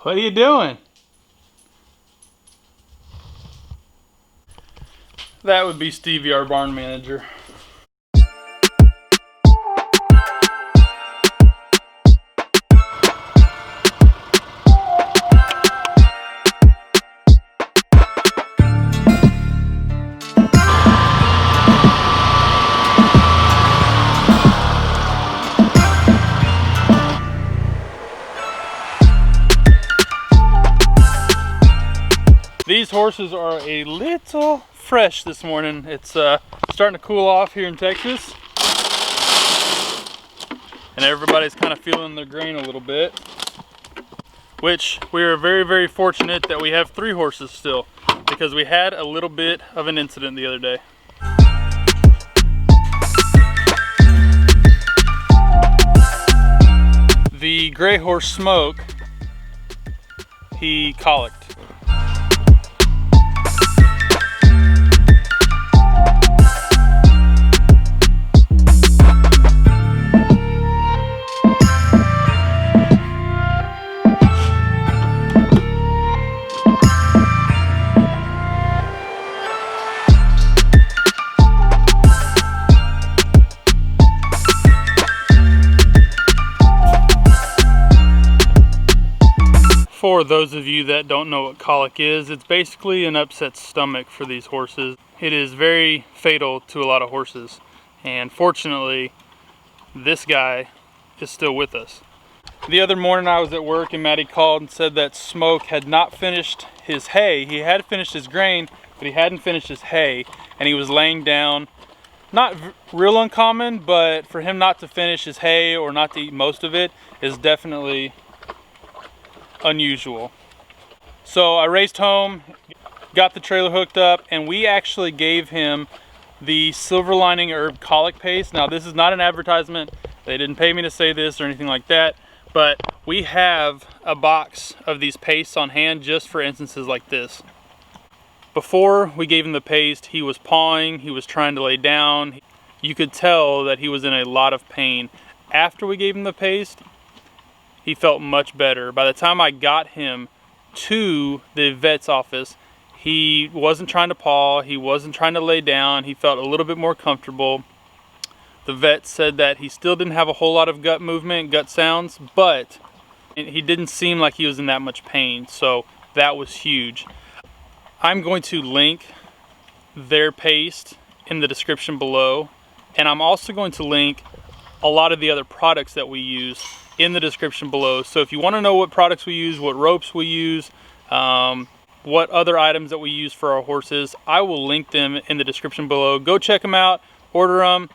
What are you doing? That would be Stevie, our barn manager. These horses are a little fresh this morning. It's starting to cool off here in Texas. And everybody's kind of feeling their grain a little bit. Which we are very, very fortunate that we have 3 horses still, because we had a little bit of an incident the other day. The gray horse Smoke, he colicked. For those of you that don't know what colic is, it's basically an upset stomach for these horses. It is very fatal to a lot of horses, and fortunately this guy is still with us. The other morning I was at work and Maddie called and said that Smoke had not finished his hay. He had finished his grain, but he hadn't finished his hay, and he was laying down. Not real uncommon, but for him not to finish his hay or not to eat most of it is definitely unusual. So I raced home, got the trailer hooked up, and we actually gave him the Silver Lining Herb Colic paste. Now this is not an advertisement. They didn't pay me to say this or anything like that, but we have a box of these pastes on hand just for instances like this. Before we gave him the paste, he was pawing, he was trying to lay down. You could tell that he was in a lot of pain. After we gave him the paste, he felt much better. By the time I got him to the vet's office, he wasn't trying to paw, he wasn't trying to lay down, he felt a little bit more comfortable. The vet said that he still didn't have a whole lot of gut movement, gut sounds, but he didn't seem like he was in that much pain, so that was huge. I'm going to link their paste in the description below, and I'm also going to link a lot of the other products that we use in the description below. So if you want to know what products we use, what ropes we use, what other items that we use for our horses, I will link them in the description below. Go check them out, order them.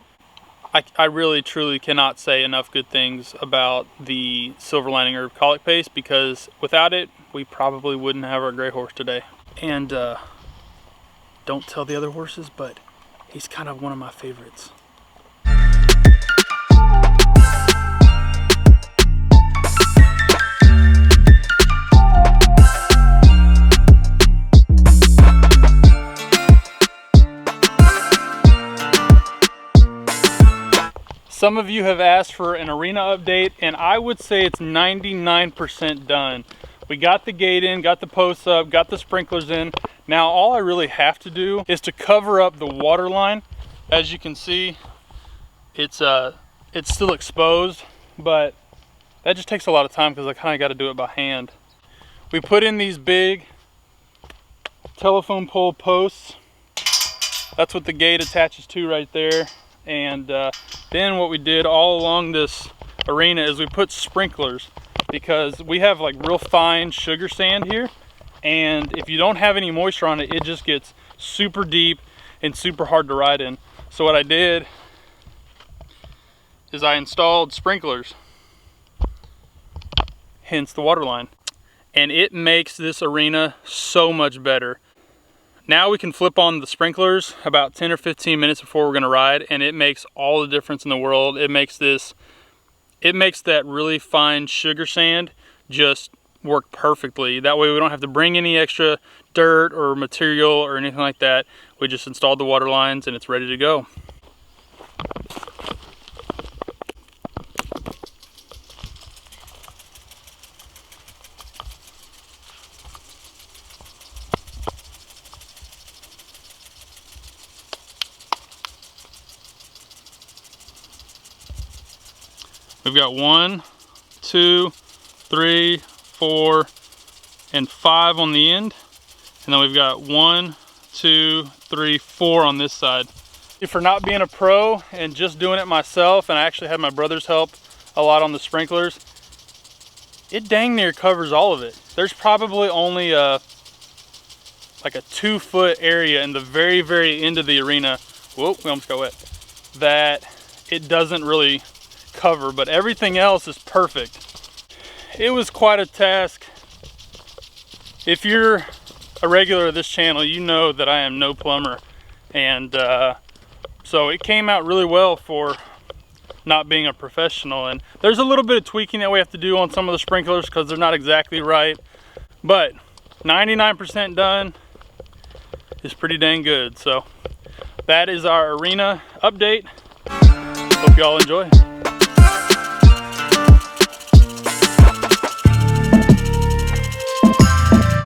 I really truly cannot say enough good things about the Silver Lining Herb Colic paste, because without it we probably wouldn't have our gray horse today. And don't tell the other horses, but he's kind of one of my favorites. Some of you have asked for an arena update, and I would say it's 99% done. We got the gate in, got the posts up, got the sprinklers in. Now all I really have to do is to cover up the water line. As you can see, it's still exposed, but that just takes a lot of time because I kind of got to do it by hand. We put in these big telephone pole posts. That's what the gate attaches to right there. And then what we did all along this arena is we put sprinklers, because we have like real fine sugar sand here, and if you don't have any moisture on it, it just gets super deep and super hard to ride in. So what I did is I installed sprinklers, hence the water line, and it makes this arena so much better. Now we can flip on the sprinklers about 10 or 15 minutes before we're gonna ride, and it makes all the difference in the world. It makes that really fine sugar sand just work perfectly. That way we don't have to bring any extra dirt or material or anything like that. We just installed the water lines and it's ready to go. We've got 1, 2, 3, 4, and 5 on the end. And then we've got 1, 2, 3, 4 on this side. For not being a pro and just doing it myself, and I actually had my brothers help a lot on the sprinklers, it dang near covers all of it. There's probably only like a 2-foot area in the very, very end of the arena. Whoa, we almost got wet. That it doesn't really cover, but everything else is perfect. It was quite a task. If you're a regular of this channel, you know that I am no plumber, and so it came out really well for not being a professional. And there's a little bit of tweaking that we have to do on some of the sprinklers because they're not exactly right, but 99% done is pretty dang good. So that is our arena update. Hope y'all enjoy.